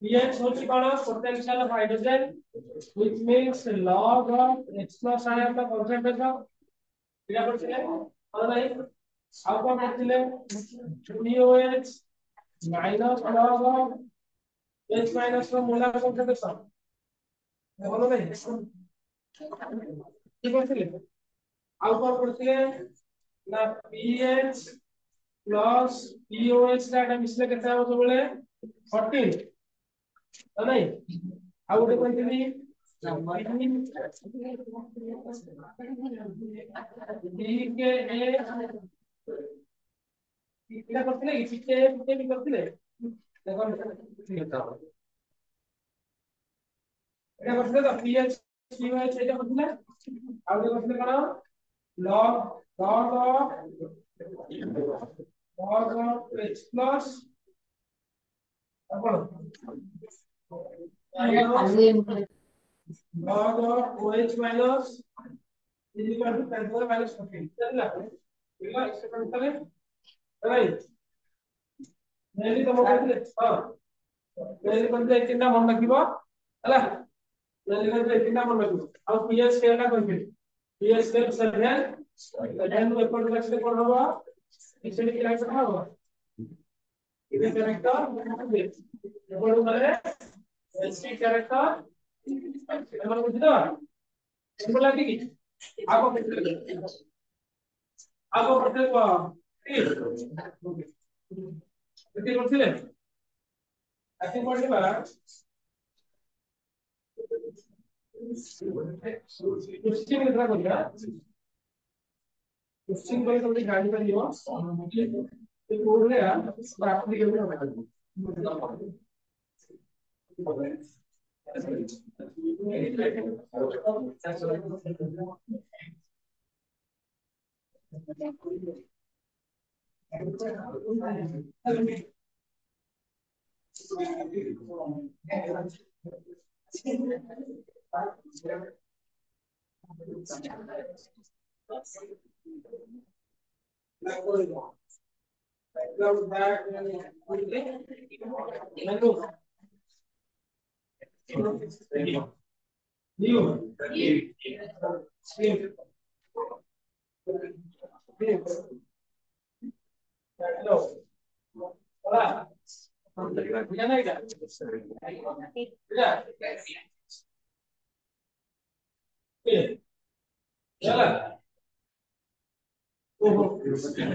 pH होची कौन potential of hydrogen which means log of H plus ion का concentration क्या करते हैं और नहीं अब क्या करते हैं POH minus log of H minus का molar concentration बोलो नहीं ठीक है चलिए अब क्या करते हैं ना pH plus POH का टाइम इसलिए कितना है वो तो बोले 14 नहीं ଆଉ ଗୋଟେ କହିଥିଲି ଏଇଟା କରିଥିଲେ କି ପିକେ ବି କରିଥିଲେ ଦେଖ ଏଇଟା କରିଥିଲେ ତ pH pH ଏଇଟା କରିଥିଲେ ଆଉ ଗୋଟେ କରିଥିଲେ କଣ log of H plus ଆପଣ log of OH minus is equal to 10 to the minus 14 चलना ठीक है इससे कम करें राइट मेरी तो मोबाइल हां मेरी बंदे कितना मन रखिबो हला मेरी बंदे कितना मन रखिबो अब पीएच केटा कहबे पीएच के 7 7 ऊपर रखले कोन होबो इससे कैरेक्टर होबो इधर कैरेक्टर ऊपर वाले एसटी कैरेक्टर আমরা বুঝি তো এগুলো লাগে কি আগো করতে কি করছিলেন এখন পড়বা কোশ্চেন এগুলা করিয়া কোশ্চেন করে তুমি গাড়ি পারিও এই পড়লে আপনি কেমন হবে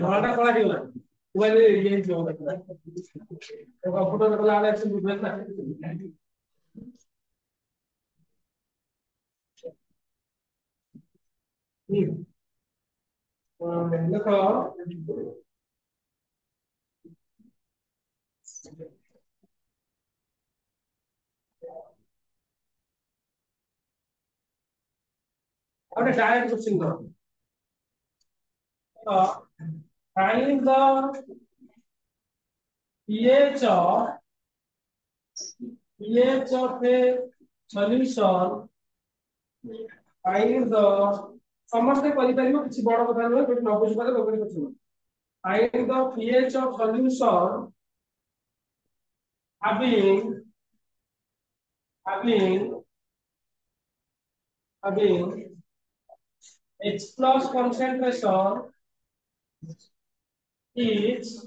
ঘোড়াটা করা গেল মোবাইলে ইয়ে দিও তো কম্পিউটার গুলো আলাদা একটু বুঝবেন না দেখো আমরা ডাইরেক্ট কোশ্চেন করব find the pH of a solution find the समझते परिपारियो किसी बड़ कथा न कोइ न बुझ पाले लोगन कुछ न find the pH of solution having H plus concentration is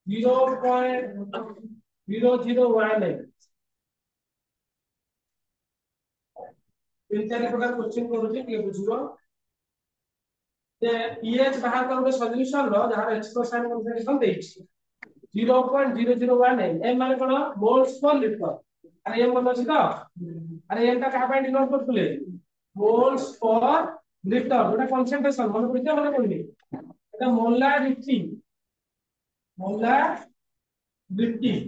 0.0018 ତିନି ଚାରି ପ୍ରକାର କ୍ୱେଶ୍ଚିନ୍ କରୁଛି ଟିକେ ବୁଝିବ ଯେ pH ବାହାର କର ଗୋଟେ ସଲ୍ୟୁସନ ର ଯାହାର ଏକ୍ସପ୍ରେସନ କନସେଣ୍ଟ୍ରେସନ ଦେଇଛି 0.0018 m ମାନେ କଣ ମୋଲ୍ସ per ଲିଟର ଆରେ m ମନେ ଅଛି ତ ଆରେ m ଟା କାହା ପାଇଁ ଡିନୋଟ କରୁଥିଲେ ମୋଲ୍ସ per ଲିଟର ଯୋଉଟା କନସେଣ୍ଟ୍ରେସନ ମନେ ପଡିଛି ମନେ ପଡୁନି এটা ମୋଲାରିଟି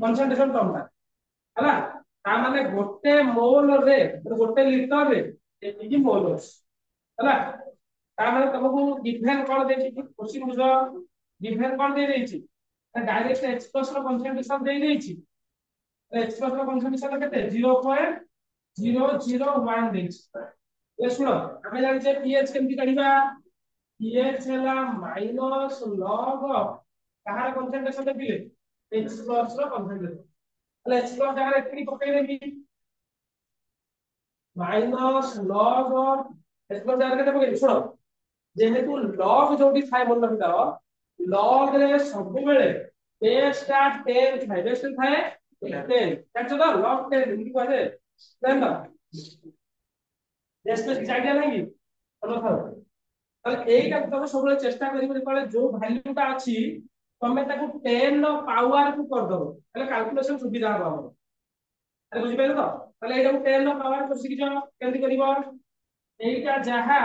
କନସେଣ୍ଟ୍ରେସନ ଟର୍ମଟା ହେଲା ତା ମାନେ ଗୋଟେ ମୋଲ ରେ ଗୋଟେ ଲିଟର ରେ ଏତିକି ମୋଲ ଅଛି ହେଲା ତା ମାନେ ତମକୁ ଗିଭେନ କଣ ଦେଇଛି କ୍ୱେଶ୍ଚନ ବୁଝ ଗିଭେନ କଣ ଦେଇଛି डायरेक्ट एक्सप्रेस ର କନସେଣ୍ଟ୍ରେସନ ଦେଇଛି एक्सप्रेस ର କନସେଣ୍ଟ୍ରେସନ କେତେ 0.001 ଦେଇଛି ଏ ଶୁଣ ଆମେ ଜାଣିଛେ pH କେମିତି କାଢିବା pH ହେଲା ମାଇନସ log କାହାର କନସେଣ୍ଟ୍ରେସନ ଦେଖିଲେ एक्सप्रेस ର କନସେଣ୍ଟ୍ରେସନ ତାହେଲେ एक्सप्रेस ଜାଗାରେ ଏତିକି ପକେଇଦେବି माइनस log एक्सप्रेस ଜାଗାରେ କେତେ ପକେଇବି ଶୁଣ जेहेतु log जोटी थाए मन रखिदाओ log रे सब बेले बेस टा 10 थाए बेस थाए 10 कैसे तो log 10 इनकी कहते देन ना बेस पे आइडिया नहीं चलो थाओ তাহলে এইটা তুমি সবসময় চেষ্টা করিবে যেতলে যে ভ্যালুটা আছে তুমি তাকে 10 র পাওয়ার কু কর দব তাহলে ক্যালকুলেশন সুবিধা হবে আমার আরে বুঝি পাইলো তো তাহলে এইটাকে 10 র পাওয়ার কো শিখি যাও কেমতি করিব এইটা যাহা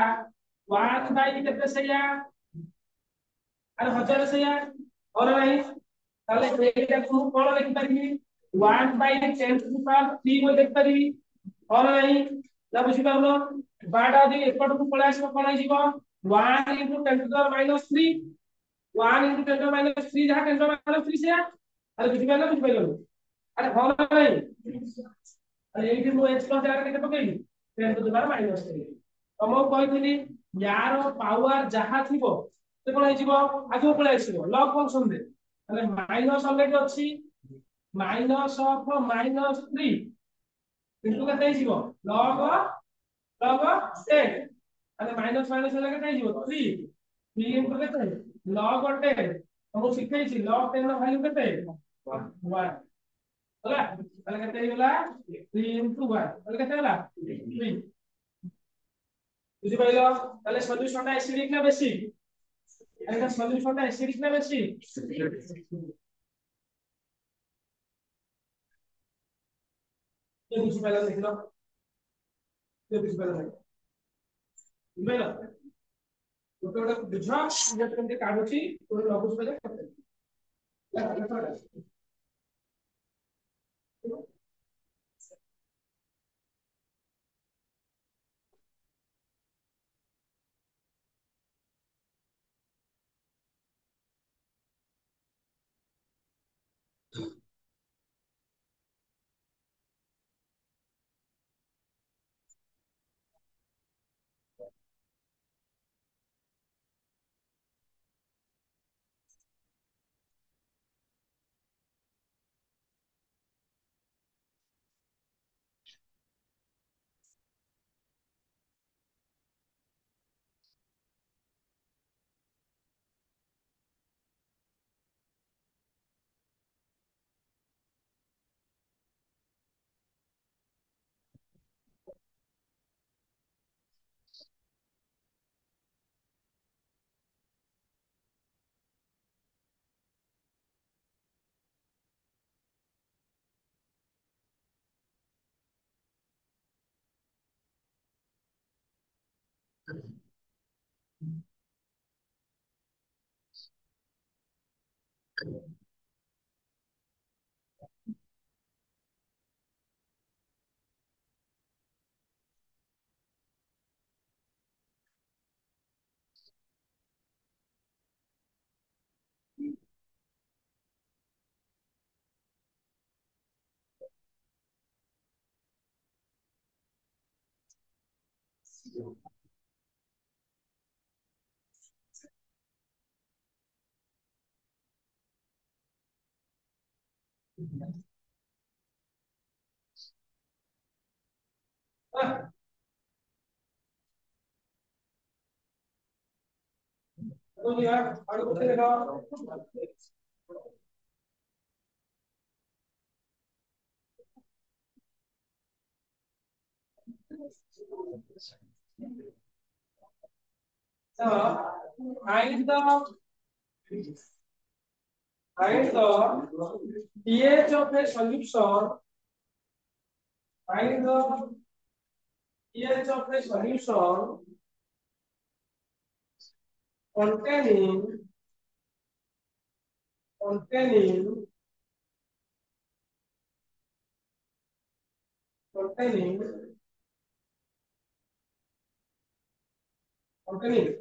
1 বাই কেতে সেইয়া আরে हजार সেইয়া और नहीं তাহলে এইটা তুমি কোন লিখি পারিবি 1 বাই 10 টু পাওয়ার 3 মই লিখি পারিবি और नहीं না বুঝি পারলো বাটা দি এপটକୁ পলাই আসব কোন হইଯିବ 1 into 10 to the power minus 3 1 into 10 to the minus 3 जहां 10 to the minus 3 से अरे बुझि पाइलो अरे हो नहीं अरे एठी मु x प्लस जागा केते पकेइली 10 to the power minus 3 तमो कहितली यार पावर जहां थिबो से कोन हइजिबो आगो पळे आसीबो लॉग फंक्शन दे अरे माइनस ऑलरेडी अछि माइनस ऑफ माइनस 3 इनटू केते हइजिबो लॉग लॉग 10 अरे माइनस माइनस हेला केते हइजिबो 3 3 इनटू केते log 10 हम शिखैछि log 10 ର भ्यालु केते 1 होला ताले केते हेला 3 इनटू 1 ताले केते होला 3 बुझि पाइलो ताले सॉल्यूशन टा एसिडिक ना बेसिक এটা সলিউশনটা অ্যাসিডিক না বেশি কে বুঝি পাইলা দেখিলো কে বুঝি পাইলা বুঝাইলো ଗୋଟେ ଗୋଟେ ବୁଝ ଯେ କେମିତି କାଢୁଛି ତୋର ଲଗୁଛି ବୋଲେ तो यार आगे पूछे देखो So find the pH of a solution. Find the pH of a solution containing containing containing containing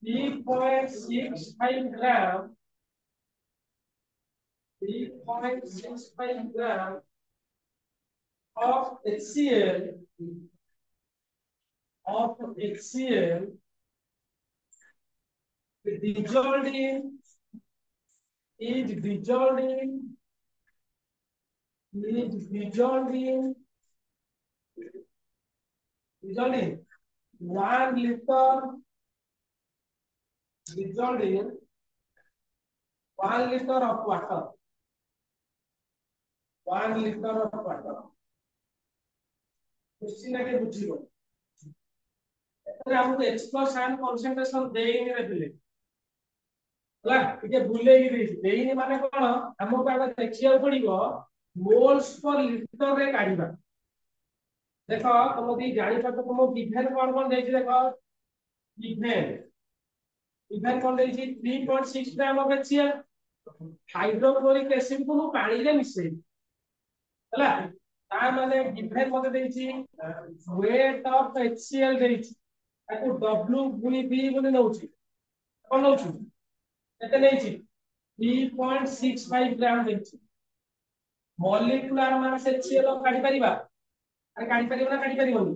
3.65 gram 3.65 gram of HCl dissolved in is dissolved in is dissolved in dissolved in 1 liter dissolved in 1 liter of water 1 liter of water question आगे बुझियो एतरे हमको H plus ion concentration देइनी रे पिले होला ଟିକେ भूलेई देइनी माने कोन हमको आगे देखिया पड़िबो मोल्स पर लिटर रे काढिबा देखो तुम दी जानि पातो तुम गिवन कोन देछि देखो गिवन गिवन कोन देछि 3.6 gram of HCl hydrochloric acid को पानी रे मिसै होला ता माने गिवन मते देछि वेट ऑफ HCl देछि ताको W गुणी B गुणी नउछि कोन नउछि केते नेछि 3.65 ग्राम देछि मॉलिक्यूलर मास HCl काढी परिबा अरे काढी परिबा ना काढी परिबोनी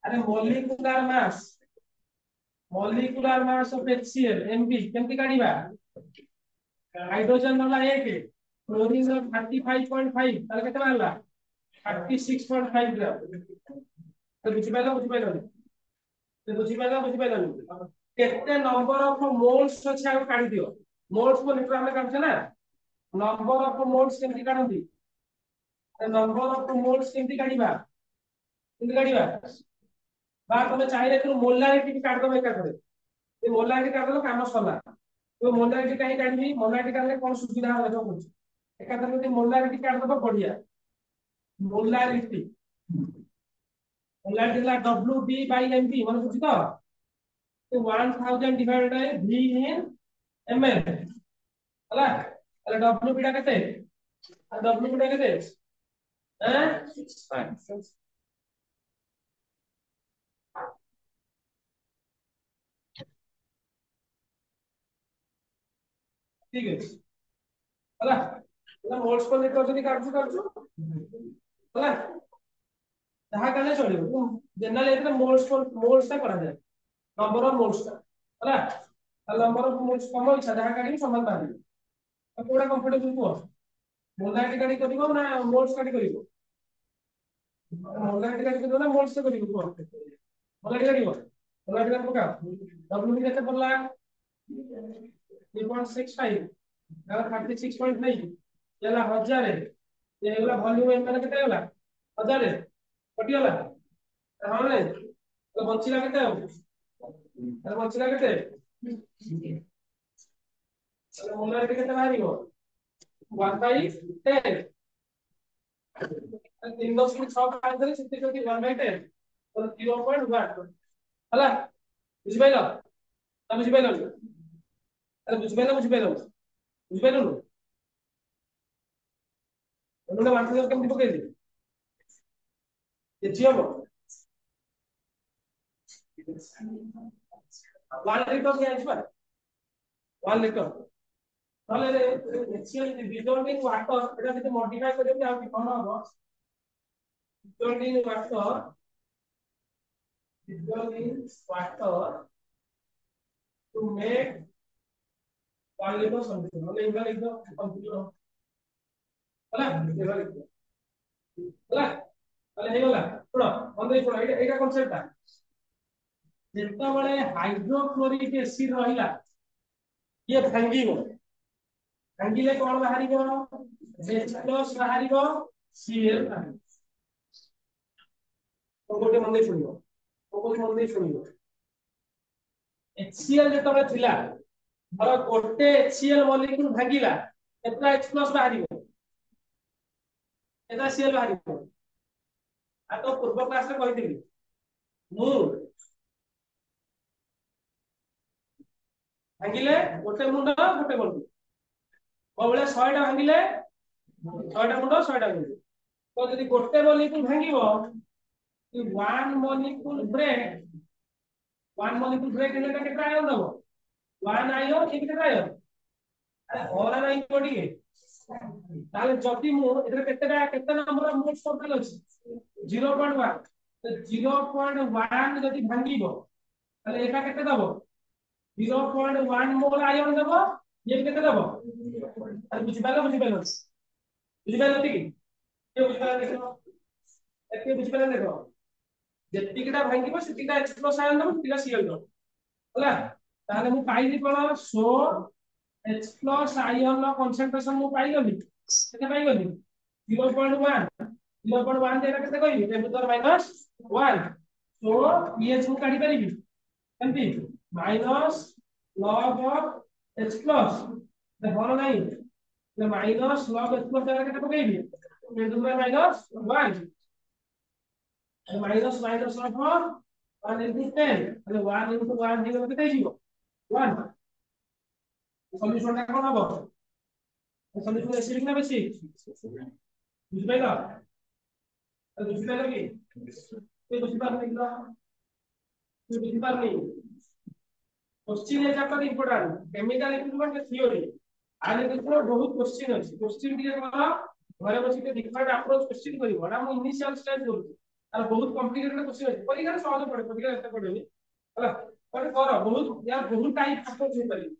अरे molecular mass of HCl Mb केमति काढीबा हाइड्रोजन वाला 1 क्लोरीन 35.5 ताले केते बाहरला 36.5 ग्राम तो बुझिपाइलो केते नंबर ऑफ मोल्स अछि आ काढी दियो मोल्स को लीटर में काढछ ना नंबर ऑफ मोल्स केमति काढंती नंबर ऑफ मोल्स केमति काढीबा बा तमे चाहिए तो मोलारिटी काढ दो एका करे ये मोलारिटी काढ दो काम सला तो मोलारिटी काहे काढबी मोलारिटी काढले कोन सुविधा हो जो कुछ एका तरह से मोलारिटी काढ दो बढ़िया मोलारिटी मोलारिटी ला WB by MB मन बुझी तो 1000 divided by V in ml हला अरे WB टा केते WB टा केते हैं ठीक है हला हला मोल्स पर लिटर जदी काढछु हला जहा काले चलिबो जनरल एतरे मोल्स ता करा जाय नंबर ऑफ मोल्स ता हला नंबर ऑफ मोल्स कम इच्छा जहा काढी समान बाहरी तो कोडा कंफर्टेबल को मोलारिटी काढी करिवो ना मोल्स काढी करिवो मोलारिटी काढी करिवो ना मोल्स से करिवो मोलारिटी काढिवो मोलारिटी का पका W केते पड़ला 3.65 और 36.5 याला 1000 ये एला वॉल्यूम एम माने केते होला 1000 कटी होला हां ने तो बंचिला केते हो अरे बंचिला केते अरे मोलारिटी केते बाहरिबो 1 by 10 3 दशमिक 6 5 धरे सिद्धि करके 1 by 10 तो 0.1 हला बुझि पाइलो ना बुझि पाइलो अरे बुझि पाइलो उन्होंने वांटो केमति पकेइली ये जियो 1 लिटर के आइबा 1 लिटर তাহলে HCl dissolving water এটা যদি মডিফাই করে দিই আর কি কোন হবে dissolving water to make 1 liter solution মানে এগুলা একদম কমপ্লিট होला होला তাহলে হয়ে গলা পড়ো বন্ধই পড়ো এটা কনসেপ্টটা যেতବେଳେ হাইড্রোক্লোরিক এসিড রহিলা ये भांगिबो भांगिले कोन बाहरिबो H प्लस बाहरिबो Cl बाहरिबो तो गोटे मन शुणिबो तो गोटे मन शुणिबो HCl जेतबे थिला धर गोटे HCl मॉलिक्यूल भांगिला केतना H प्लस बाहरिबो केतना Cl बाहरिबो आ तो पूर्व क्लास रे कहिथिली मु भांगिले गोटे मुंड गोटे गंटु ମୋ ଭଳିଆ 100 ଟା ଭାଙ୍ଗିଲେ 100 ଟା ମୁଣ୍ଡ 100 ଟା ଗଣ୍ଠି तो यदि गोटे मॉलिक्यूल भांगिबो कि वन मॉलिक्यूल ब्रेक हेले केतना आयन दबो वन आयन कि केतना आयन अरे होला नाही कोडी ताले जति मु एतरे केते नंबर ऑफ मोल्स टोटल अछि 0.1 तो 0.1 जति भांगिबो ताले एटा केते दबो 0.1 मोल आयन दबो ये केते दबो अरे बुझिपालो बुझिपालो ठीक ये बुझिपालो देखो एते बुझिपालो देखो जेतिकिटा भांगिबो सेतिकिटा H प्लस आयन दबो सेतिकिटा Cl दबो होला ताले मु पाइली कोन 100 H प्लस आयन ର concentration ମୁଁ ପାଇଗଲି କେତେ ପାଇଗଲି 0.1 0.1 जेटा केते कहबि 10 to the minus 1 so pH ମୁଁ काढी परिबि केमति minus log of H plus ते भलो नाही ते माइनस log H प्लस जेटा केते पकेइबि 10 to the minus 1 minus minus of 1 into 10 એટલે 1 into 1 ହେଇଗଲେ କେତେ ହେଇଯିବ 1 सॉल्यूशन ଟା कोन हबो सॉल्यूशन एसिडिक ना बेसिक बुझिपाइलो बुझिपाइलो कि ते बुझिपारनी कि ते बुझिपारनी क्वेश्चन ए chapter important chemical equipment theory आले देखो बहुत क्वेश्चन अछि क्वेश्चन दिए कहा घरे बसी के डिफरेंट अप्रोच क्वेश्चन करिवो ना हम इनिशियल स्टेज करू और बहुत कॉम्प्लिकेटेड क्वेश्चन अछि परीक्षा सहज पड़े परीक्षा एते पड़ेनी होला पर करो बहुत यार बहुत टाइप अप्रोच हो पारी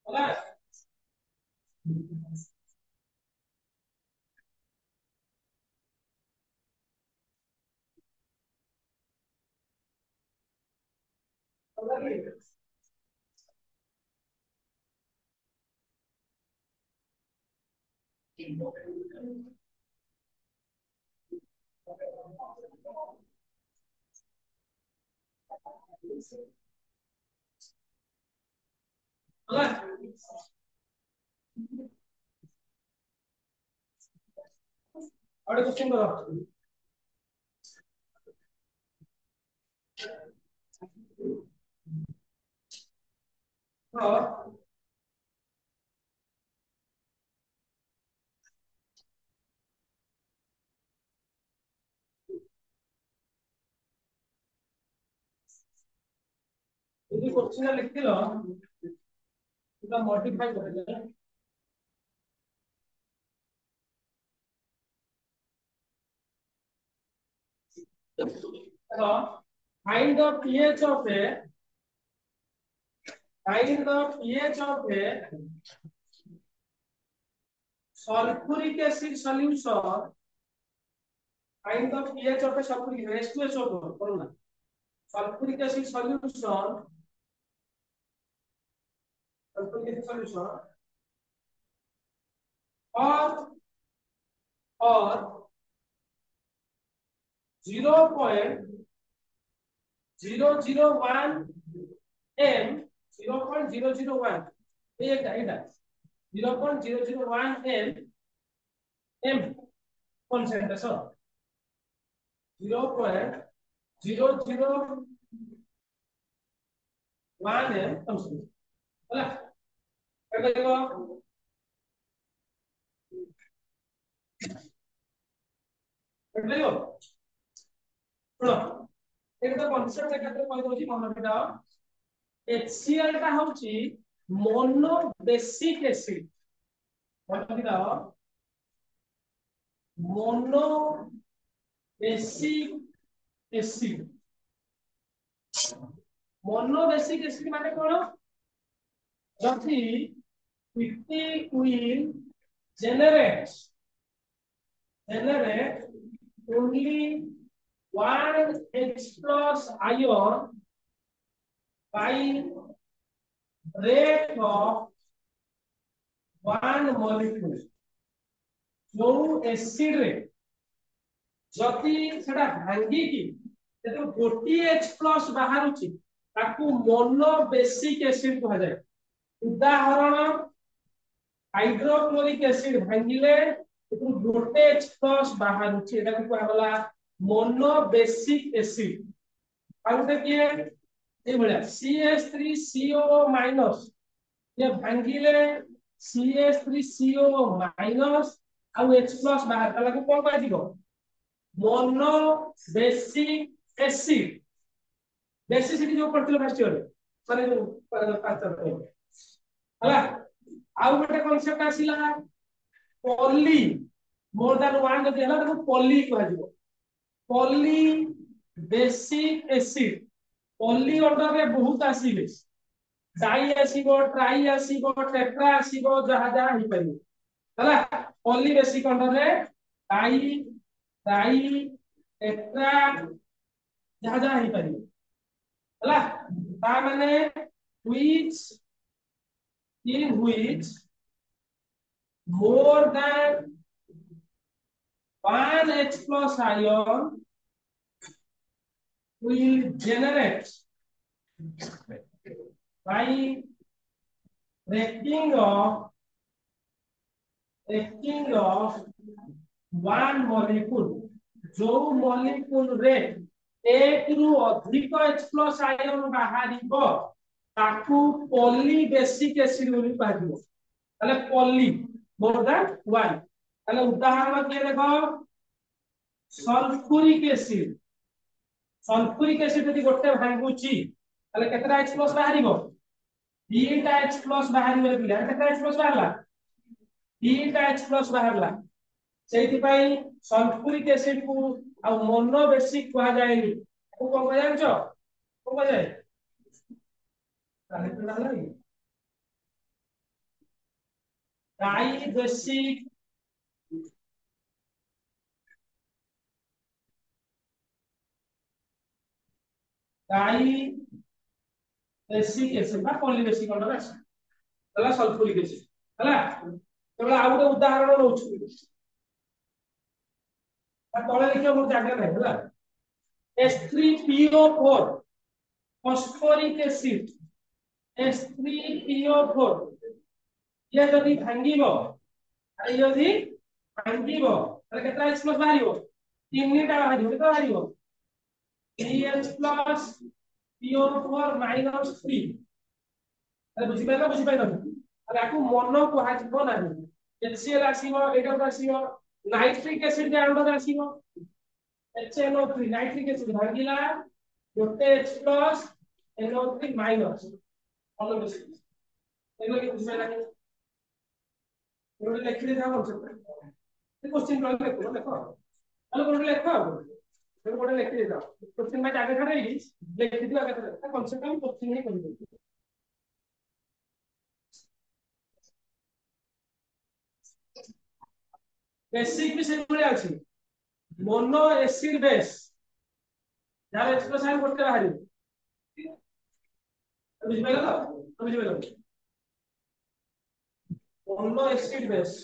होला और क्वेश्चन करो हाँ ये क्वेश्चन लिख लो पूरा मॉडिफाई कर दे तो find the pH of a find the pH of a sulfuric acid solution find the pH of a sulfuric H2SO4 करो ना sulfuric acid solution और 0.001 m 0.001 এটা 0.001 m concentration 0.001 m ହେଲା এটা দেখো এটা দেখো শুনো এটা তো কনসেপ্ট একাত্রে কই দউছি মনে রাখো HCl টা হচ্ছে মোনো বেসিক অ্যাসিড মনে রাখো mono basic acid mono basic acid মানে কোন যদি it will generate only one H plus ion by rate of one molecule जो एसिड रे जति सेटा भांगी की जेतो गोटी H plus बाहरुची ताकू मोनो बेसिक एसिड कहा जाय उदाहरण हाइड्रोक्लोरिक एसिड भांगिले तो गोटे H plus बाहरुची एटा को कहला मोनो बेसिक एसिड आउटे के ए भलिया CH3CO- ये भांगिले CH3CO- ଆଉ H+ बाहर ताला को कोन पाइ दिगो मोनो बेसिक एसिड बेसिसिटी जो पढ़थिलो फर्स्ट ईयर माने जो पांच हला आउ गोटे कांसेप्ट आसिला पॉली मोर देन वन जदि हला तो पॉली कह दिगो poly basic acid poly order रे बहुत आसीले डाई आसीबो ट्राई आसीबो टेट्रा आसीबो जहा जहा ही पाइबो हला पॉली बेसिक ऑर्डर रे डाई डाई टेट्रा जहा जहा ही पाइबो हला ता माने which in which more than one H plus ion will generate by breaking of one molecule जो molecule रे एक रु अधिक H plus ion बाहरिबो ताकू पॉली बेसिक एसिड बोली कहदिबो ताले पॉली मोर देन 1 ताले उदाहरण के देखो सल्फ्यूरिक एसिड यदि गोटे भांगुची ताले केतरा H plus बाहरिबो तीनटा H plus बाहरिबो पिला केतरा H plus बाहरला तीनटा H plus बाहरला सेति पई सल्फ्यूरिक एसिड को आ मोनो बेसिक कहा जायनी को कोन कह जानछो को कह जाय ताले तो लागला di basic di acid acid बा पॉलीबेसिक अंडर आसी हला सल्फ्यूरिक एसिड हला केवल आ गोटे उदाहरण नउछु आ तळे लिखियो मोर जागा नै हला H3PO4 फॉस्फोरिक एसिड H3PO4 ये जदि भांगिबो आ जदि भांगिबो ताले केतरा H+ बाहरिबो तीनटा बाहरिबो केतरा बाहरिबो CH+ PO4 -3 अरे बुझी पाइलो अरे आकु मोनो कुहा जिवो नाही HCl आसीबो एटा आसीबो नाइट्रिक एसिड जे अंडर आसीबो HNO3 नाइट्रिक एसिड भागिला गोटे H+ NO3 minus all basic एनो के बुझी पाइला एनो लिखि दे जाओ से क्वेश्चन कर देखो देखो अरे कोन लेखो एनो कोन लिखि दे जाओ क्वेश्चन में आगे खड़े ही लिखि दियो आगे खड़े कम से कम क्वेश्चन ही कर दो बेसिक भी से भले अछि मोनो एसिड बेस यार एक्सप्रेशन करते बाहरी बुझि पाइलो तो बुझि पाइलो मोनो एसिड बेस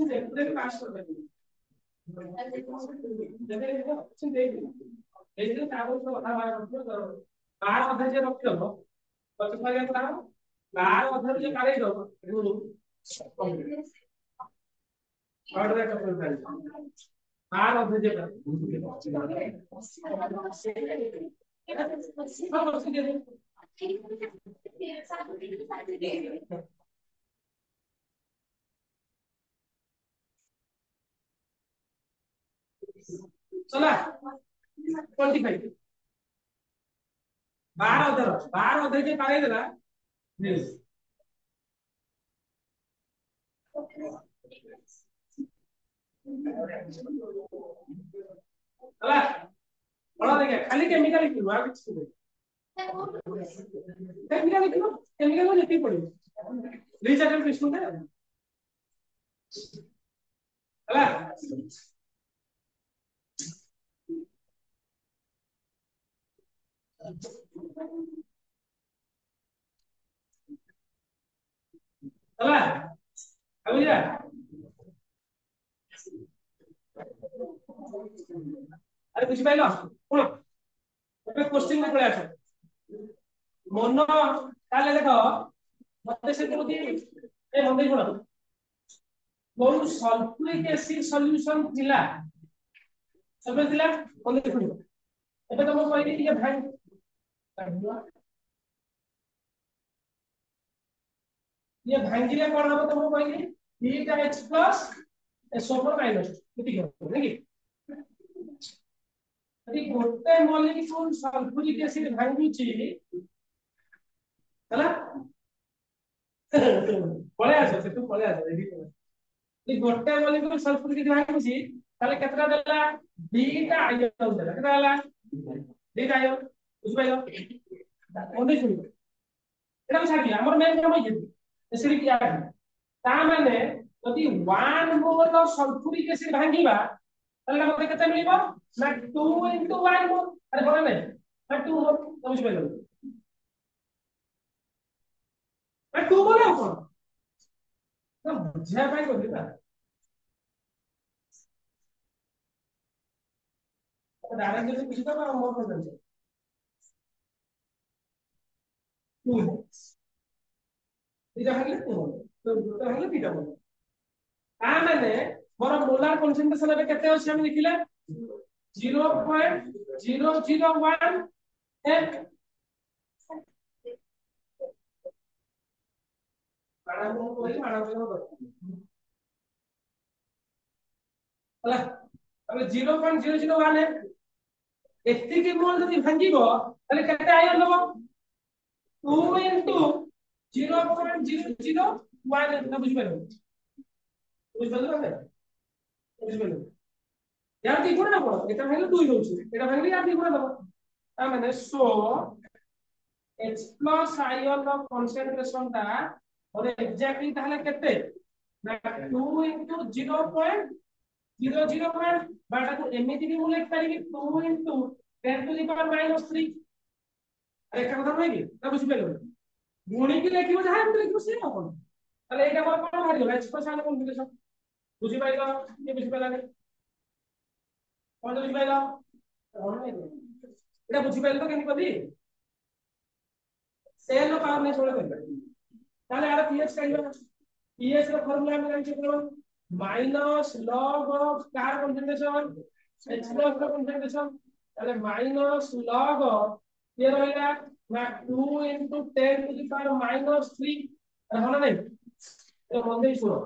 देखते पास कर देंगे देखते कागज को हटा रखो तो बाहर अधर जे रख दो पछ भागे तार बाहर अधर जे काढे दो गुरु ऑर्डर का कर बाहर अधर जे चला 25 12 अधर के काढे देला ହେଲା ବଡ ଦେଖେ ଖାଲି କେମିକାଲ ଲିଖିବୁ ଆଉ କିଛି ନାହିଁ କେମିକାଲ ଲିଖିବୁ କେମିକାଲ ଯେତିକି ପଡିବ ରିଚାର୍ଜେବଲ ପିଷ୍ଟଲ ହେଲା ହେଲା ଆଉ ଯା अरे बुझी पाइल कोन एबे क्वेश्चन में पळे आछ मन ताले देखो मते से कोदी ए मंदे कोन बहुत सल्फ्यूरिक एसिड सॉल्यूशन थिला सब थिला मंदे देखो एबे तुम कहली कि भाई ये भांगिले कोन हो तुम कहली beta H plus SO4 minus ठीक है नहीं यदि गोटे मॉलिक्यूल सल्फ्यूरिक एसिड भांगुची ହେଲା पळे आछ से तू पळे आछ रेडी कर यदि गोटे मॉलिक्यूल सल्फ्यूरिक एसिड भांगुची ताले केतरा देला बीटा आयन देला केतरा हला बीटा आयन बुझ पाइलो ओने सुनि एटा छाडी हमर मेन काम है एसिड किया ता माने यदि 1 मोल सल्फ्यूरिक एसिड भांगीबा ताले मते केते मिलिबो ना 2 into 1 मोल अरे बोला नहीं ना 2 मोल समझ पाइलो ना 2 मोल है कोन ना बुझिया पाई कोनी ना डायरेक्ट जैसे कुछ तो मोल कर दे 2 इधर है 2 मोल तो तो है 3 मोल आ माने मोर मोलार कंसंट्रेशन एबे केते अछि हम लिखिले 0.001 m बड़ा को कोई बड़ा को होला अबे 0.001 है एत्ती के मोल जदी भांगीबो ताले केते आयन लबो 2 into 0.001 ना बुझ पाइलो बुझ पाइलो ना बुझ पाइलो यार दी गुणा ना एटा भांगले 2 होउची एटा भांगले यार दी गुणा दबो आ माने सो H plus ion of concentration ता और एग्जैक्टली ताहले केते ना 2 into 0.001 बाटा को एमिति भी मूल्य करी 2 into 10 to the power -3 अरे का কথা नहीं ना बुझ पेलो गुणी की लेखिबो जहा हम लेखिबो से कोन ताले एटा मोर कोन भारी होला H plus ion concentration बुझि पाइलो ये बुझि पाइला नहीं कोन बुझि पाइलो एटा बुझि पाइलो तो केनी कदी सेल पावर नहीं छोड़ देंगे ताले यार पीएच कहबा पीएच का फार्मूला में जानि छो minus log of car concentration H plus का कंसंट्रेशन ताले माइनस लॉग ऑफ ये रहला ना 2 into 10 to the power -3 होला नहीं तो मंदे सुनो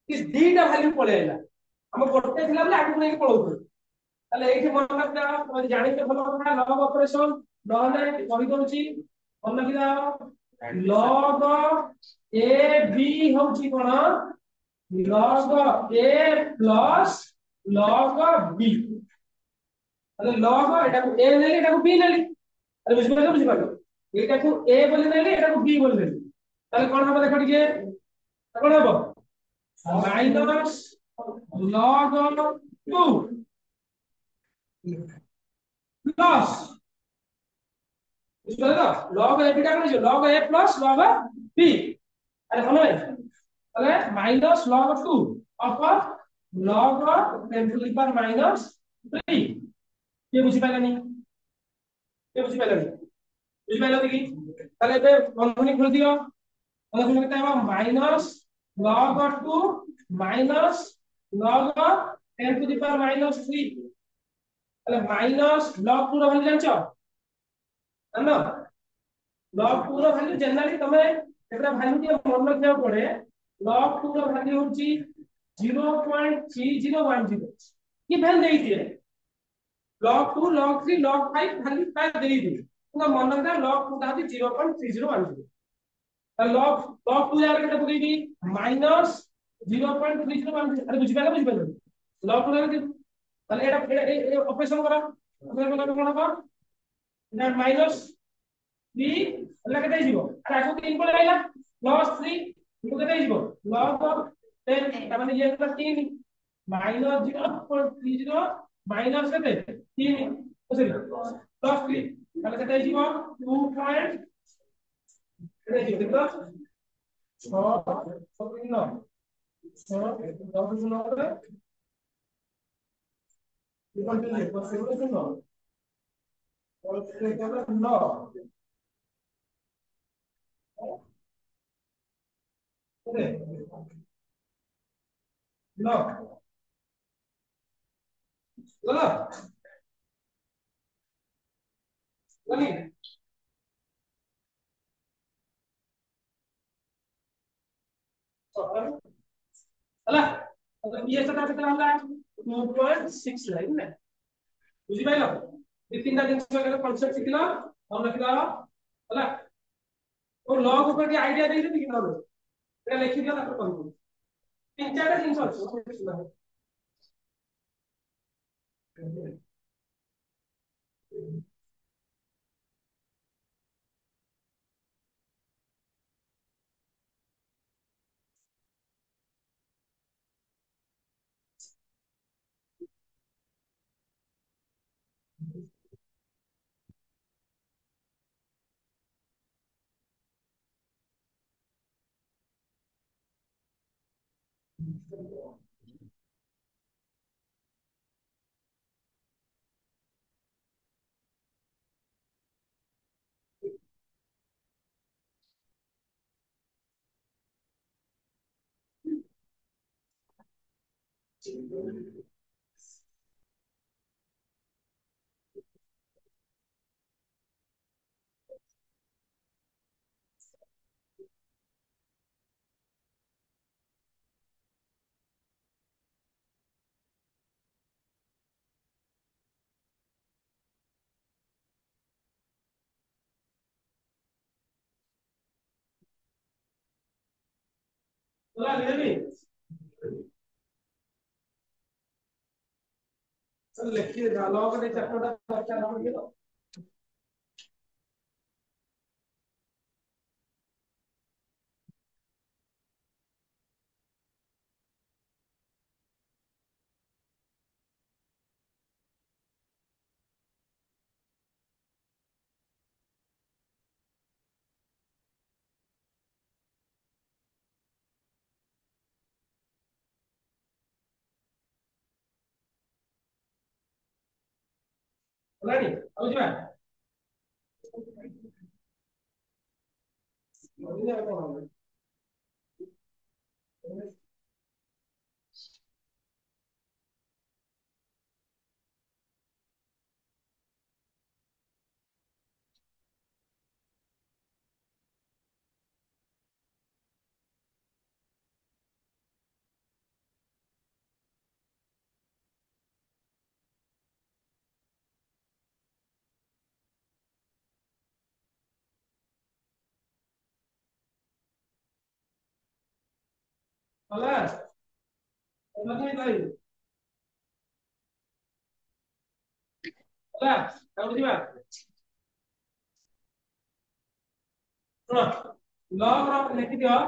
कि दीटा वैल्यू पळे आइला हम गोटे थिला बले आगु नहीं पळौ ताले एठी मन रखना हम जानि के भलो କଥା लॉग ऑपरेशन नहले कहि दोछि मन रखिदा log a b होछि कोन log a plus log b अरे log एटा को a नेली एटा को b नेली अरे बुझि पालो एटा को a बोली नेली एटा को b बोली नेली ताले कोन हबो देखो टिके कोन हबो माइनस log 2 प्लस इसको देखो log a बीटा कौन है log a plus log b अरे कौन है अरे minus log 2 upper log 10 to the power -3 ये बुझी पाइला नहीं ये बुझी पाइला नहीं बुझी पाइला कि ताले बे बंधनी खोल दियो बंधनी कितना है minus log 2 minus log 10 to the power -3 अरे माइनस log 2 रो वैल्यू जानछो ना log 2 रो वैल्यू जनरली तमे एकरा वैल्यू के मन रखिया पड़े log 2 रो वैल्यू होची 0.3010 ये वैल्यू देई दिए log 2 log 3 log 5 वैल्यू का देई दिए तो मन रखना log 2 दादी 0.3010 तो log 2 यार केटा पकेबी -0.3010 अरे बुझि पाला লগ করে তাহলে এটা এটা অপারেশন করা অপারেশন করলে কোন হবে এটা মাইনাস 3 એટલે કેતે જીવો আর আসলে 3 করে আইলা প্লাস 3 ইকো কেতে જીવો log of 10 তার মানে ইয়ে হলো 3 মাইনাস 0.30 মাইনাস কেতে 3 সরি প্লাস 3 তাহলে কেতে জীবো 2 পয়েন্ট কেতে জীবো দেখো 6 9 6 10 গুণ করে ইকুয়াল টু 9 और फिर क्या होगा 9 ओके 9 बोलो बोलिए ହେଲା ये सटा केते होला 2.6 लाइन ना बुझी पाइलो ये तीनटा जिनिस के कांसेप्ट शिखला हम लिखला होला और लॉग ऊपर के आईडिया देइले कि ना এটা লিখি দিও তারপর করব তিন চারটা জিনিস আছে बोला ले भी चल लिखिए लॉग के चैप्टर का क्या नाम है बोला नहीं अब जी बोला बोला नहीं भाई बोला अब जी सुनो लॉग ऑफ लिख दियो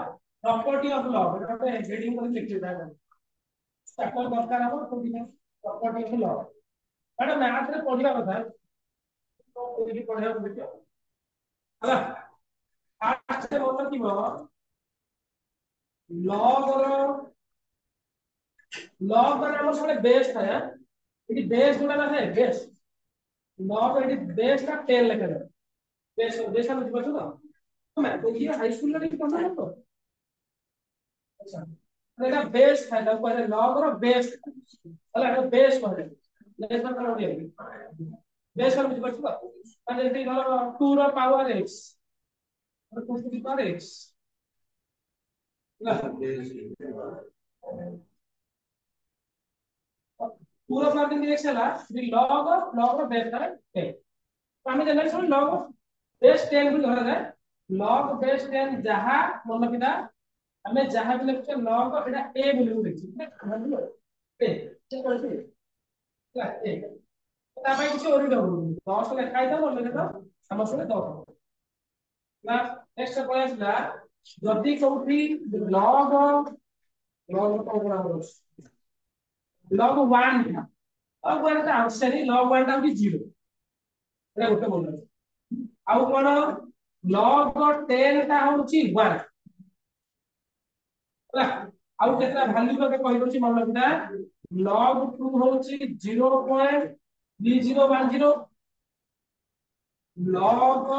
प्रॉपर्टी ऑफ लॉग এটা তো হেডিং করে লিখতে দাও তারপর দরকার হবে কোন প্রপার্টি অফ লগ এটা ম্যাথ রে পড়িবা কথা তো এই পড়িবা বুঝিও ହେଲା ফার্স্ট মনে কিব লগ লগ মানে আমার সাথে বেস থাকে এটি বেস গুলা না থাকে বেস লগ এটি বেস টা 10 লেখা যায় বেস বেস আমি বুঝছো তো मैं देखिए हाई स्कूल में नहीं पढ़ना है तो अच्छा এটা বেস है ना पहले लॉग और बेस তাহলে এটা বেস করে লেসন করা হবে বেস আর বুঝতে পারছো তাহলে এটি ধরো 2 র পাওয়ার x আর 2 টু দি পাওয়ার x না पूरा पावर इन x है दी log of बेस है 10 तो हमें जानना है log of बेस 10 भी धरा जाए log बेस 10 जहां मन किदा हमें जहां भी लिखते log एटा a बोली लिखছি ठीक है ঠিক আছে ହେଲା ତା ପାଇଁ କିଛି ଓରିଡ ହବନି 10 ଲେଖା ହେଇଥାଉ ନହେଲେ ଲେଖା ସମସ୍ତଙ୍କୁ 10 ହବ ନା ନେକ୍ସଟ ପଳେଇ ଆସିଲା ଯଦି କୋଉଠି log log କଣ କରାହବ log 1 log 1 ଟା ଆଉଟସାଇଡ log 1 ଟା ହଉଛି 0 ଏଟା ଗୋଟେ ବୋଲ ଆଉ କଣ log 10 ଟା ହଉଛି 1 ହେଲା ଆଉ କେତେଟା ଭ୍ୟାଲ୍ୟୁ ତତେ କହିଦଉଛି ମନେ ରଖିଥା log 2 ହଉଛି 0.3010 log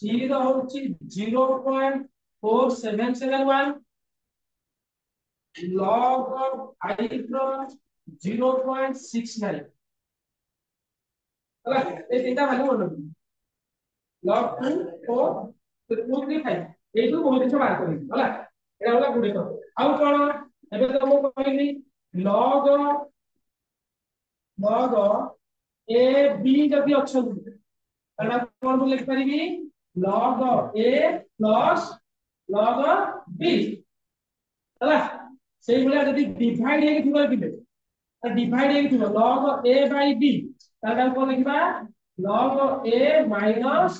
3 ର ହଉଛି 0.4771 log 5 ର 0.69 ହେଲା এই তিনটা ভ্যালু মনে ରଖିଥା log 2 4 2 3 5 এইটু ବହୁତ ଜିନିଷ ବାହାର କରିବି ହେଲା ଏଟା ହେଲା ଗୁଡେ ଆଉ କଣ ଏବେ ତ ମୁଁ କହିଲି log log a b ଯଦି ଅଛନ୍ତି ତାହେଲେ କଣ ମୁଁ ଲେଖି ପାରିବି log a plus log b ହେଲା ସେଇ ଭଳିଆ ଯଦି ଡିଭାଇଡ ହେଇକି ଥିବ ପିଲେ डिवाइड ହେଇକି ଥିବ log a by b ତାହେଲେ କଣ ଲେଖିବା log a minus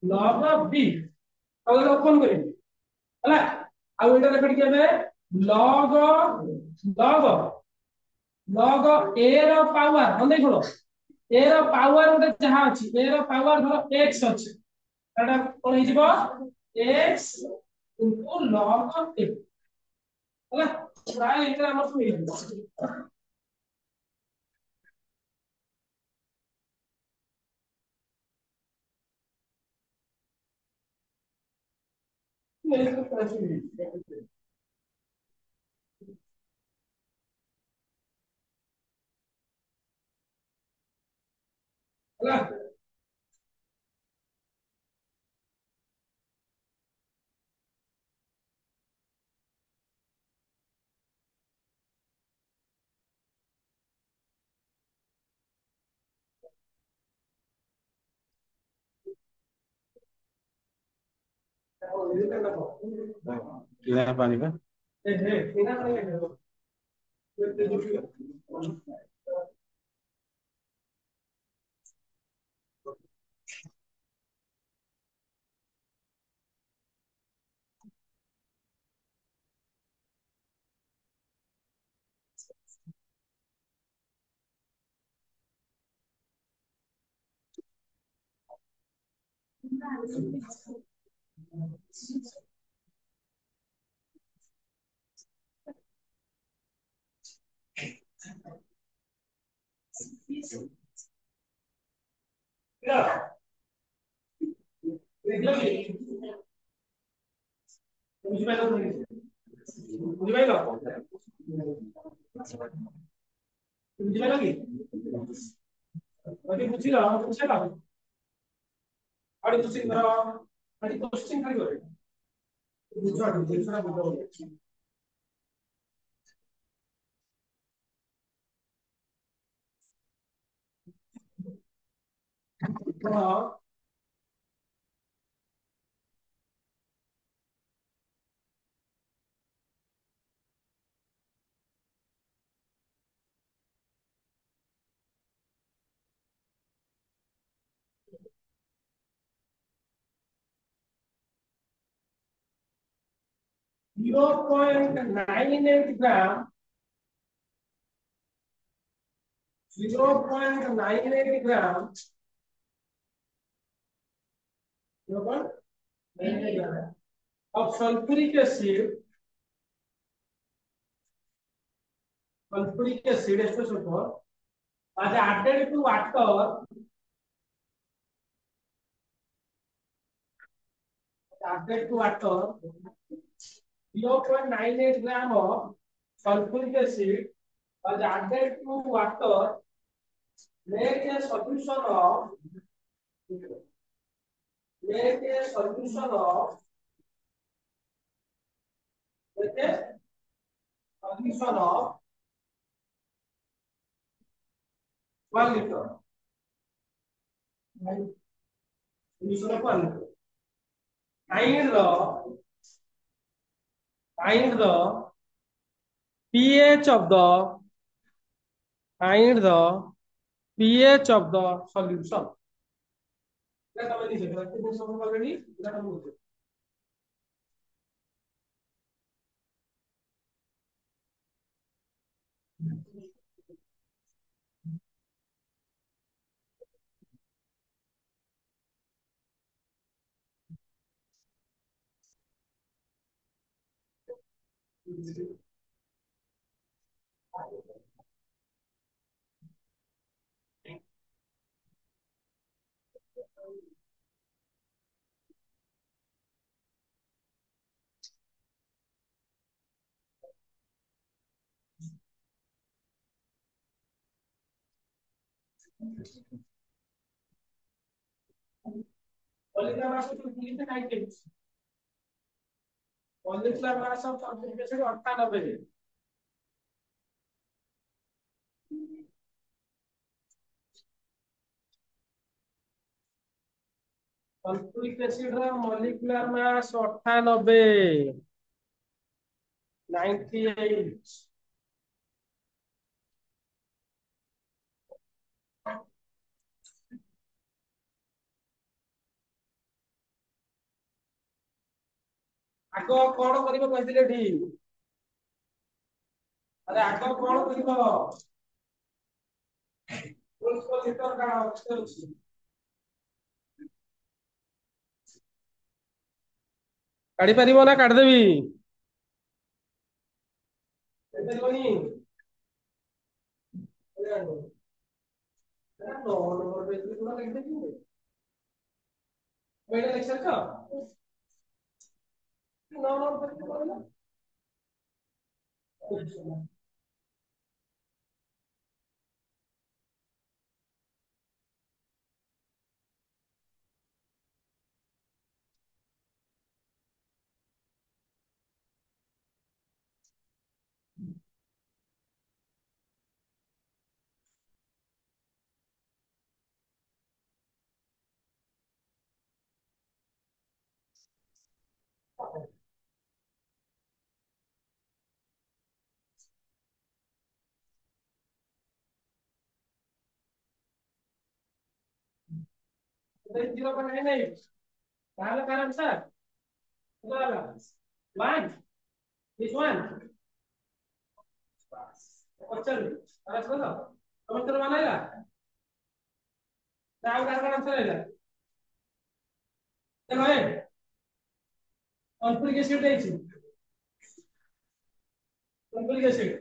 log b ଆଉ ଏଟା ଓପନ କରିବି ହେଲା ଆଉ ଏଟା ଦେଖ ଟିକେ ଏବେ log log log a ର ପାୱାର ମନେ ଦେଖ a ର ପାୱାର ଗୋଟେ ଯାହା ଅଛି a ର ପାୱାର ଧର x ଅଛି ଏଟା କଣ ହେଇଯିବ x log a ହେଲା ପ୍ରାୟ ଏଇଟା ଆମର ସବୁ ହେଇଯିବ ହେଲା 几点半你们？ବୁଝିପାରିଲ କି ବୁଝିଲ ବୁଝିଲ ଆଉ କିଛି ଧର ଆଜି କୋଶ୍ଚିନ୍ ଖାଲି କରେ ବୁଝ ଜିନିଷଟା ବୁଝ ତ 0.98 gram 0.98 gram 0.98 gram of sulfuric acid H2SO4 was added to water 0.98 gram of sulfuric acid was added to water make a solution of make a solution of make a solution of 1 liter solution of 1 liter find the pH of the find the pH of the solution. এটা তুমি নিচে এটা তুমি সব already এটা তুমি বুঝছো molecular mass of লিখতে 98 molecular mass of sulfuric acid 98 sulfuric acid ର molecular mass 98 98 ଆଗ କଣ କରିବ କହିଥିଲେ ଏଠି ଆରେ ଆଗ କଣ କରିବ ପ୍ରିନ୍ସିପଲ ଲିଟର କାଢ ଅଛି କାଢି ପାରିବ ନା କାଢିଦେବି ଏତେନି ଏଟା ନୋ ନମ୍ବର ପେଜ ରେ ପୁରା ଲେଖି ଦେଇଛି ଏଇଟା ଲେଖି ସାରିଛ ନୋ ନମ୍ବର ପେଜ ରେ କହିଲ जीरो पर नहीं ताहले कार आंसर कितना 1 दिस वन चल अरे सुनो तुम तो बनाएगा दाव कार आंसर है देखो ये सल्फ्यूरिक एसिड ଦେଇଛି सल्फ्यूरिक एसिड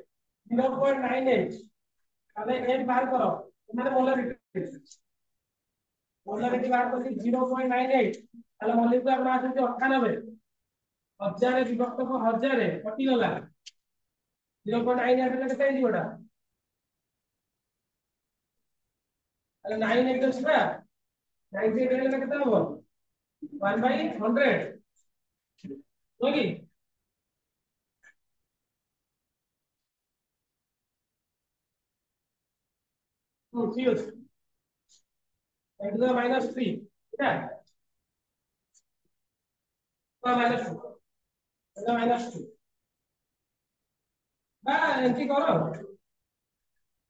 0.98 তাহলে এর বার করো তোমাদের মোলারিটি মোলারিটি বার করছি 0.98 তাহলে মলিকুলার মাস হচ্ছে 98 1000 বিভক্ত 1000 কটিগলা 0.98 એટલે କେତେ ହେଇଯିବ ଏଟା ତାহଲେ 98 ଅଛି ପା 98 ହେଲେ କେତେ ହବ 1/100 हो कि ठीक है x to the minus 3 ठीक है तो minus 2 तो minus 2 बा एंट्री करो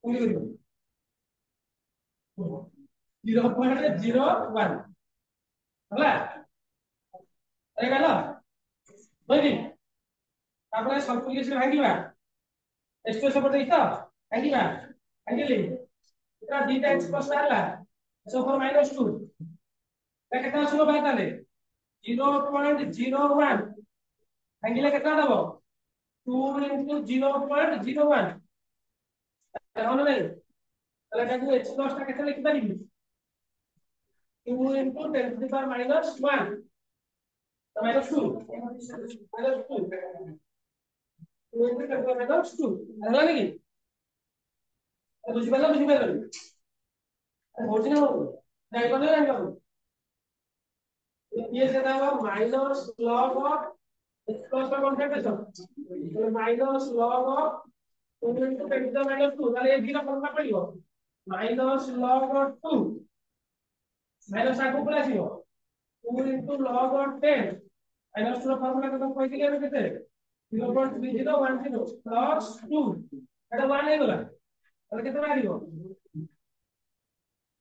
कौन करियो 0.01 होला अरे गलो होई तापर सल्फ्यूरिक एसिड भांगिबा एक्सप्रेस सपोर्ट देई तो भांगिबा भांगिली एटा दीटा एक्सप्रेस आला सो फॉर -2 এটা কেটা আসলো ভাই তাহলে 0.01 ভাঙিলে কেটা দেব 2 into 0.01 তাহলে নাই তাহলে এটাকে h প্লাস টা কেটে লিখতে পারি 2 into 10 to the power -1 তো -2 -2 2 into 10 to the power -2 ହେଲା ନାকি বুঝি পারলো বুঝি না যাই বলে যাই ये देता हुआ minus log of x plus का कॉन्सेंट्रेशन तो minus log of 2 into 10 to the -2 তাহলে এই দিকে ফর্মুলা পড়িব माइनस लॉग ऑफ 2 माइनस आगु পড়ে আসিব 2 into log of 10 minus 2 formula কত কইছিলি আমি কেতে 0.3010 plus 2 এটা 1 হয়ে গলা তাহলে কেতে বাড়িব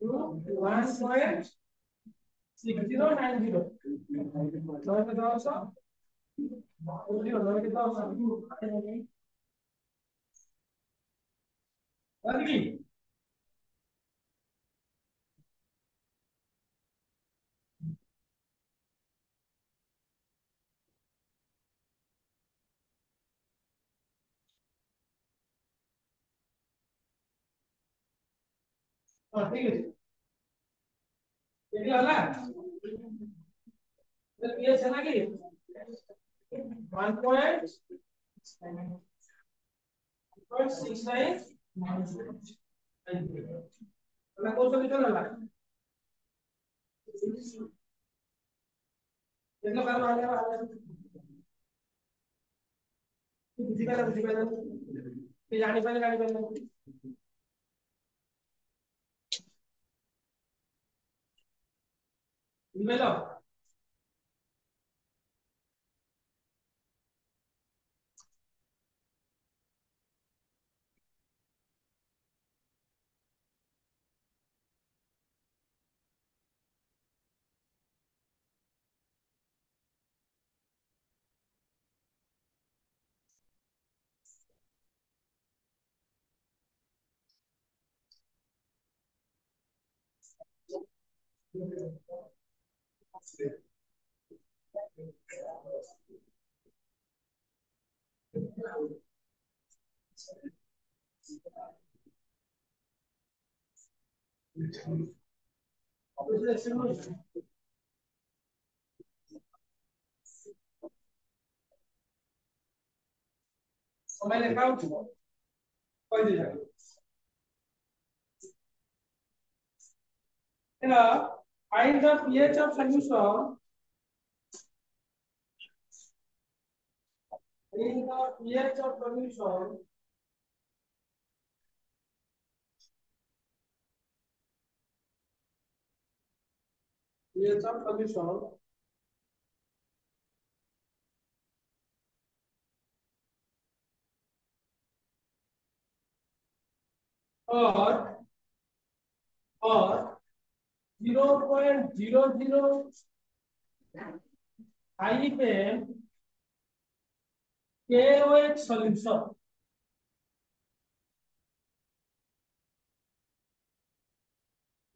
1.6090 নয় কেতে অংশ 0 নয় কেতে অংশ কি ঠিক আছে এটি হলা এটা কি আছে নাকি 1.69 তাহলে কোন সূত্র হলা দেখো কারণ আগে বুঝি পাইলা কি জানি পাইলা বুঝাইলো সময় লেখা উঠি কই দিলা এটা find the pH of solution in the pH of solution pH of solution or 0.005 m KOH solution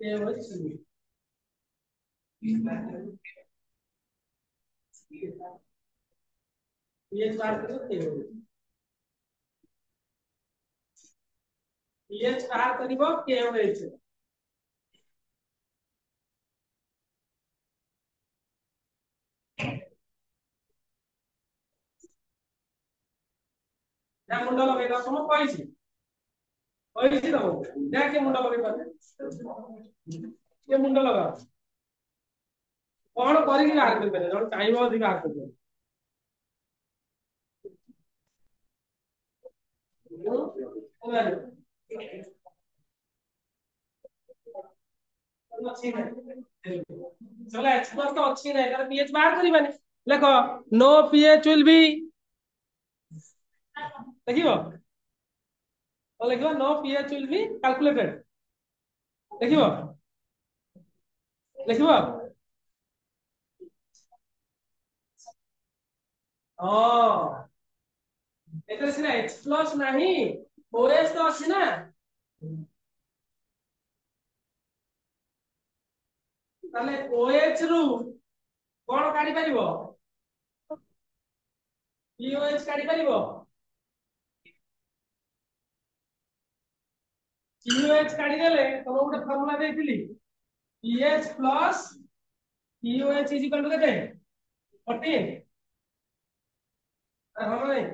KOH solution pH बार करो KOH pH बार करिबो KOH না মুন্ড লগাই দাও সময় কইছি কইছি দাও দেখে মুন্ড লগাই পাবে কে মুন্ড লগাও কোন করিকি বাହାର କରିପାରିବେ ଜଣ ଚାହିଁବ ଯଦି ବାହାର କରିପାରିବେ चलो एक्सप्लोर तो अच्छी नहीं कर पीएच बाहर करी बने देखो नो पीएच विल बी देखियो तो लिखो no pH will be calculated देखियो लिखिबो ओ एतरे सिना H प्लस नहीं OH तो अछि ना ताले OH रु कोन काढी परिबो POH काढी परिबो POH काढी देले तम गोटे formula देइथिली pH plus POH is equal to केते 14 हम नहीं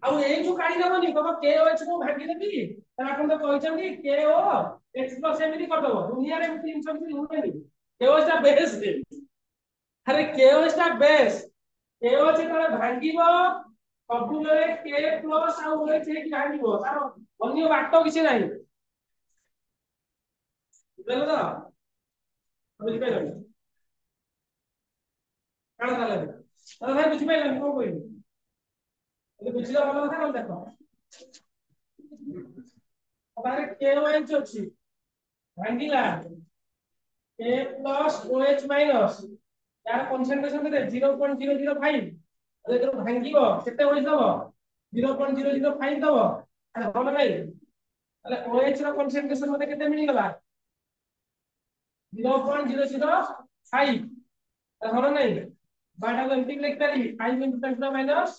ଆଉ ଏଇ ଯୋଉ କାଢି ଦବନି ତମ KOH କୁ ଭାଙ୍ଗି ଦେବି ତାର ଆପଣ ତ କହିଛନ୍ତି KO H plus ଏମିତି କରିଦବ ଦୁନିଆରେ ଏମିତି ଜିନିଷ କିଛି ହୁଏନି KOH ଟା ବେସ୍ ଆରେ KOH ଟା ବେସ୍ KOH ଯେତେବେଳେ ଭାଙ୍ଗିବ ସବୁବେଳେ K plus ଆଉ OH ହେଇକି ଭାଙ୍ଗିବ ତାର ଅନ୍ୟ ବାଟ କିଛି ନାହିଁ ବୁଝିଲ ତ ବୁଝିପାରିଲନି କାଣ ତାହେଲେ ଭାଇ ବୁଝିପାରିଲନି କଣ କହିବି ବୁଝିଲା ଭଲ କଥା କଣ ଦେଖ তাহলে KOH ଅଛି ଭାଙ୍ଗିଲା K plus OH minus यार concentration କେତେ 0.005 ଯେତେବେଳେ ଭାଙ୍ଗିବ କେତେ OH ଦବ 0.005 ଦବ ଆରେ ଭଲ ନାହିଁ ତାହେଲେ OH ର concentration ମତେ କେତେ ମିଳିଗଲା 0.005 ଭଲ ନାହିଁ ବାଟା ଏମିତି ଲେଖିପାରିବି 5 into 10 to the minus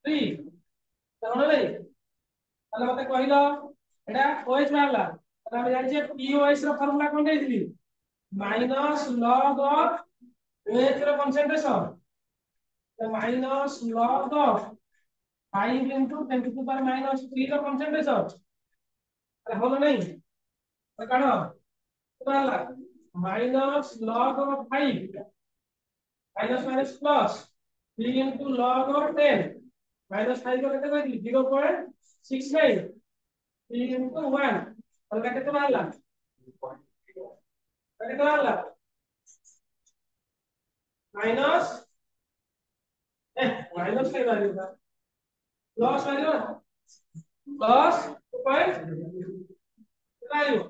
3 ଭଲ ନାହିଁ ତାହେଲେ ମତେ କହିଲ ଏଟା OH ବାହାରିଲା ତାହେଲେ ଆମେ ଜାଣିଛେ POH ର ଫର୍ମୁଲା କଣ ଦେଇଥିଲି minus log of OH ର concentration the minus log of 5 into 10 to the power minus 3 ର concentration ତାହେଲେ ଭଲ ନାହିଁ କାରଣ ବାହାରିଲା minus log of 5 minus minus plus 3 into log of 10 minus 5 को केते कहली 0.69 3 into 1 अलग केते बाहरला केते बाहरला minus minus के बाहरला plus बाहरला plus 2.5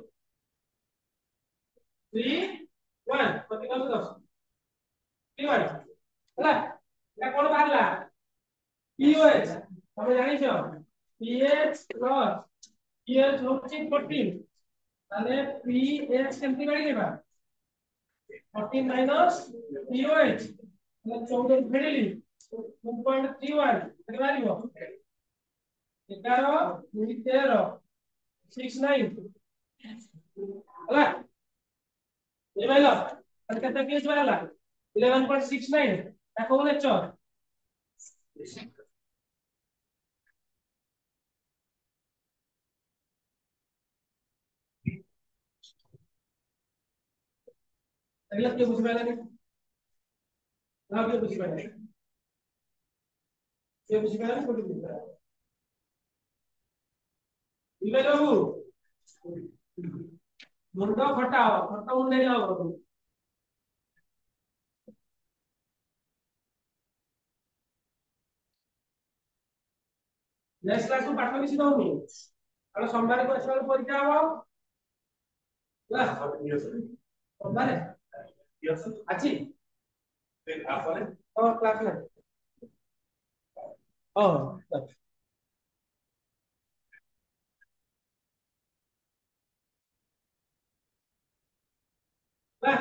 3 1 कति कम 10 3 1 ହେଲା এটা কোন বাহারলা POH তুমি জানিছো PH plus PH হচ্ছে 14 তাহলে PH কেমতি বাড়ি দেবা 14 minus POH তাহলে 14 ফেরিলি 2.31 কেতে বাড়িব 11 13 69 ହେଲା এই বাইলো তাহলে কেতে PH বাড়ালা 11.69 দেখো বলে চল अगला क्या पूछ पाएगा नहीं ना क्या पूछ पाएगा क्या पूछ पाएगा नहीं पूछ पाएगा इधर बाबू मुंडा खट्टा मुंडे जाओ बाबू नेक्स्ट क्लास में पाठ किसी दउनी अरे सोमवार को आसवार परीक्षा हबो ना सोमवार अच्छी ओ क्लास में ओ ना